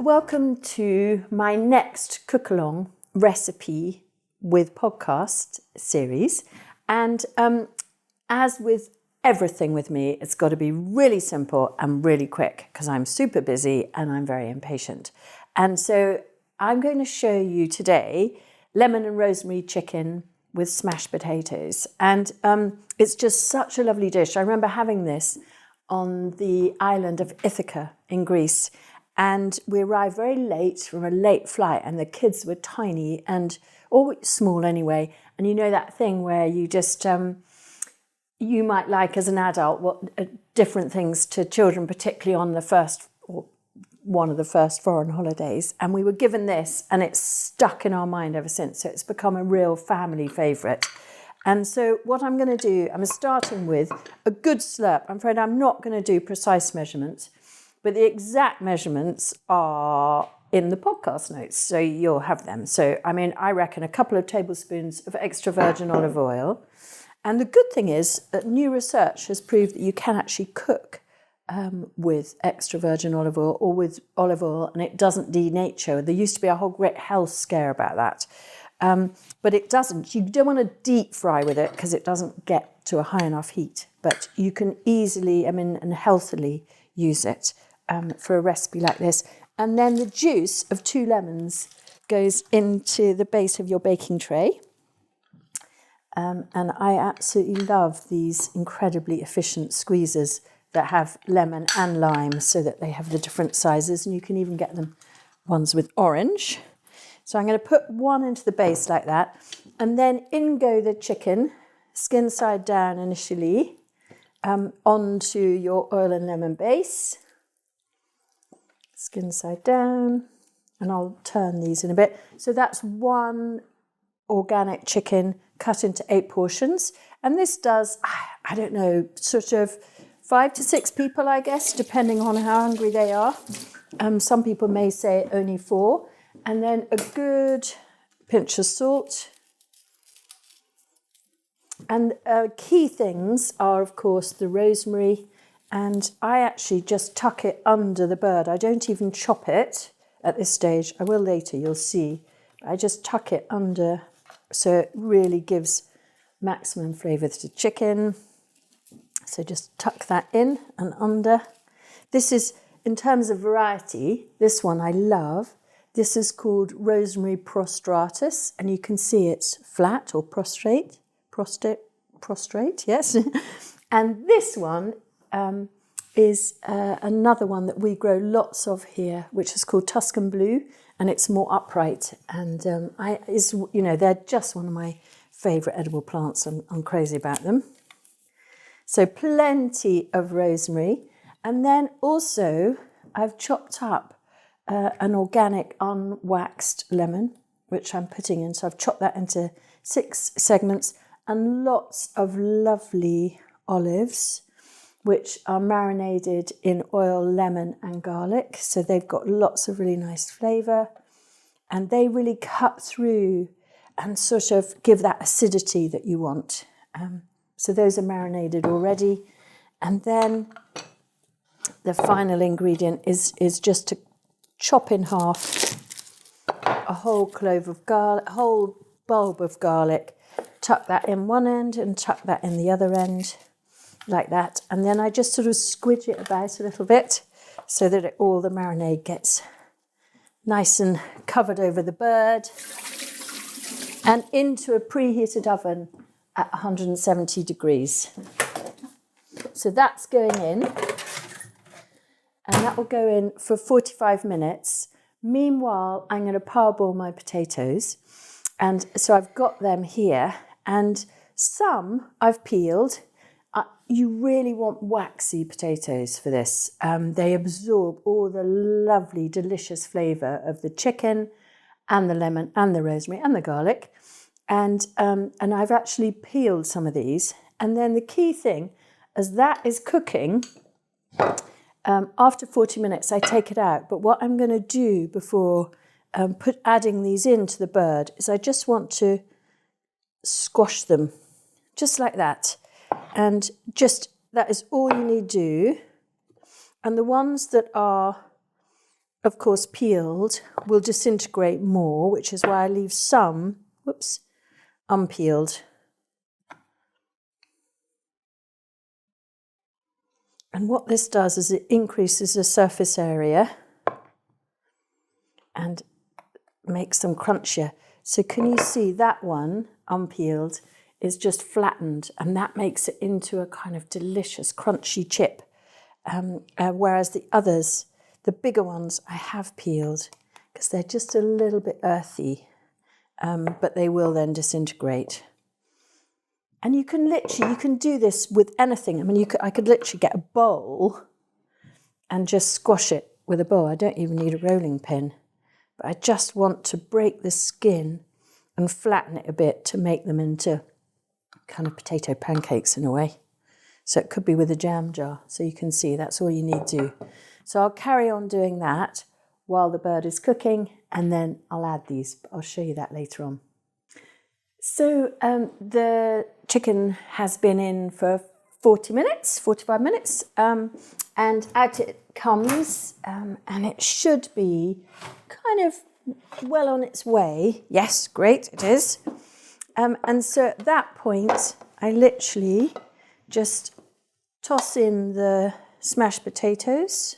welcome to my next Cookalong recipe with podcast series. And as with everything with me, it's got to be really simple and really quick because I'm super busy and I'm very impatient. And so I'm going to show you today lemon and rosemary chicken with smashed potatoes. And it's just such a lovely dish. I remember having this on the island of Ithaca in Greece. And we arrived very late from a late flight, and the kids were tiny and or small anyway. And you know that thing where you just you might like as an adult what different things to children, particularly on the first or one of the first foreign holidays. And we were given this, and it's stuck in our mind ever since. So it's become a real family favourite. And so what I'm going to do, I'm starting with a good slurp. I'm afraid I'm not going to do precise measurements, but the exact measurements are in the podcast notes, so you'll have them. So, I reckon a couple of tablespoons of extra virgin olive oil. And the good thing is that new research has proved that you can actually cook with extra virgin olive oil or with olive oil, and it doesn't denature. There used to be a whole great health scare about that. But it doesn't. You don't want to deep fry with it because it doesn't get to a high enough heat. But you can easily, and healthily use it for a recipe like this. And then the juice of 2 lemons goes into the base of your baking tray. And I absolutely love these incredibly efficient squeezers that have lemon and lime so that they have the different sizes. And you can even get them ones with orange. So I'm going to put one into the base like that. And then in go the chicken, skin side down initially, onto your oil and lemon base. Skin side down, and I'll turn these in a bit. So that's one organic chicken cut into 8 portions. And this does, I don't know, sort of 5 to 6 people, I guess, depending on how hungry they are. Some people may say only 4. And then a good pinch of salt. And key things are, of course, the rosemary. And I actually just tuck it under the bird. I don't even chop it at this stage. I will later, you'll see. I just tuck it under so it really gives maximum flavour to the chicken. So just tuck that in and under. This is, in terms of variety, this one I love. This is called rosemary prostratus, and you can see it's flat or prostrate, yes. And this one is another one that we grow lots of here, which is called Tuscan Blue, and it's more upright. And they're just one of my favourite edible plants. I'm crazy about them. So plenty of rosemary, and then also I've chopped up an organic unwaxed lemon, which I'm putting in. So I've chopped that into 6 segments, and lots of lovely olives, which are marinated in oil, lemon and garlic. So they've got lots of really nice flavour, and they really cut through and sort of give that acidity that you want. So those are marinated already. And then the final ingredient is just to chop in half a whole clove of garlic, whole bulb of garlic, tuck that in one end and tuck that in the other end, like that. And then I just sort of squidge it about a little bit so that all the marinade gets nice and covered over the bird, and into a preheated oven at 170 degrees. So that's going in, and that will go in for 45 minutes. Meanwhile, I'm going to parboil my potatoes. And so I've got them here, and some I've peeled. You really want waxy potatoes for this. They absorb all the lovely, delicious flavour of the chicken and the lemon and the rosemary and the garlic. And I've actually peeled some of these. And then the key thing, as that is cooking, after 40 minutes, I take it out. But what I'm going to do before adding these into the bird is I just want to squash them, just like that. And just, that is all you need to do. And the ones that are of course, peeled will disintegrate more, which is why I leave some, whoops, unpeeled. And what this does is it increases the surface area and makes them crunchier. So can you see that one, unpeeled, is just flattened, and that makes it into a kind of delicious crunchy chip. Whereas the others, the bigger ones, I have peeled because they're just a little bit earthy, but they will then disintegrate. And you can do this with anything. I mean, I could literally get a bowl and just squash it with a bowl. I don't even need a rolling pin, but I just want to break the skin and flatten it a bit to make them into kind of potato pancakes in a way. So it could be with a jam jar. So you can see that's all you need to do. So I'll carry on doing that while the bird is cooking, and then I'll add these. I'll show you that later on. So the chicken has been in for 45 minutes, and out it comes, and it should be kind of well on its way. Yes, great, it is. And so at that point, I literally just toss in the smashed potatoes.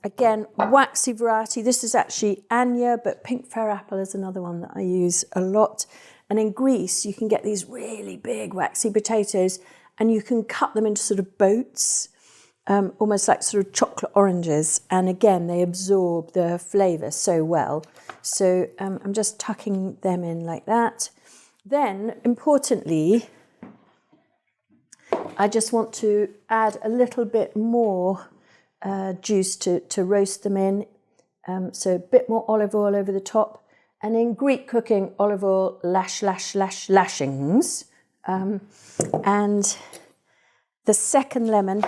Again, waxy variety. This is actually Anya, but pink fair apple is another one that I use a lot. And in Greece, you can get these really big waxy potatoes, and you can cut them into sort of boats, almost like sort of chocolate oranges. And again, they absorb the flavour so well. So I'm just tucking them in like that. Then, importantly, I just want to add a little bit more juice to roast them in. So a bit more olive oil over the top. And in Greek cooking, olive oil lashings. And the second lemon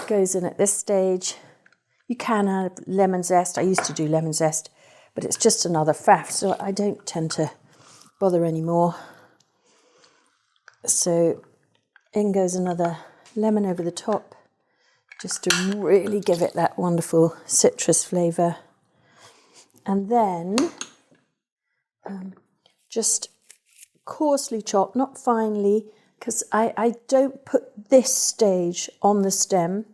goes in at this stage. You can add lemon zest. I used to do lemon zest, but it's just another faff, so I don't tend to bother anymore. So in goes another lemon over the top, just to really give it that wonderful citrus flavour. And then just coarsely chopped, not finely, because I don't put this stage on the stem.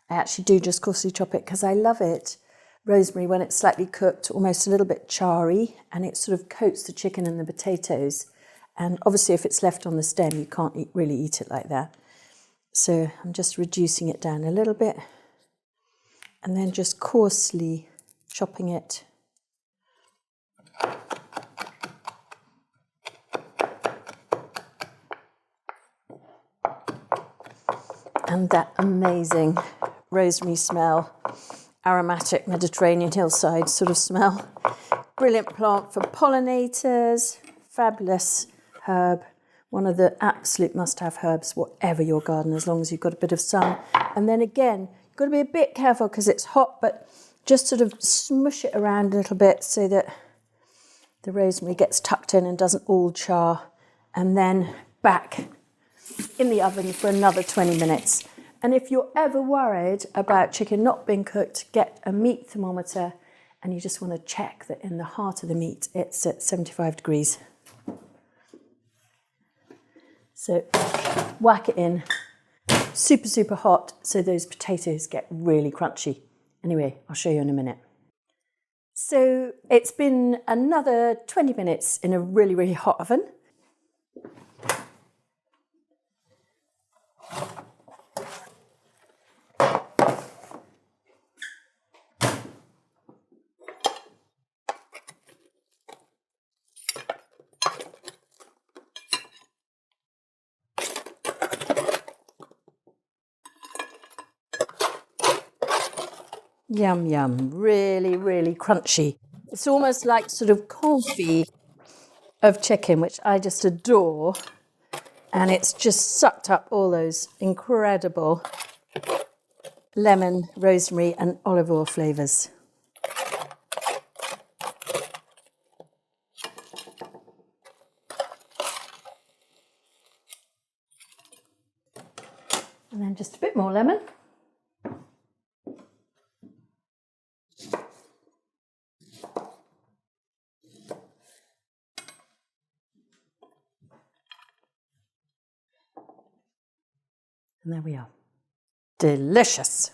I actually do just coarsely chop it because I love it, rosemary, when it's slightly cooked, almost a little bit charry, and it sort of coats the chicken and the potatoes. And obviously if it's left on the stem, you can't really eat it like that. So I'm just reducing it down a little bit and then just coarsely chopping it. And that amazing rosemary smell, aromatic Mediterranean hillside sort of smell. Brilliant plant for pollinators, fabulous herb. One of the absolute must-have herbs, whatever your garden, as long as you've got a bit of sun. And then again, you've got to be a bit careful because it's hot, but just sort of smush it around a little bit so that the rosemary gets tucked in and doesn't all char. And then back in the oven for another 20 minutes. And if you're ever worried about chicken not being cooked, get a meat thermometer and you just want to check that in the heart of the meat, it's at 75 degrees. So whack it in, super, super hot, so those potatoes get really crunchy. Anyway, I'll show you in a minute. So it's been another 20 minutes in a really, really hot oven. Yum, yum, really, really crunchy. It's almost like sort of confit of chicken, which I just adore. And it's just sucked up all those incredible lemon, rosemary and olive oil flavours. And then just a bit more lemon. And there we are. Delicious.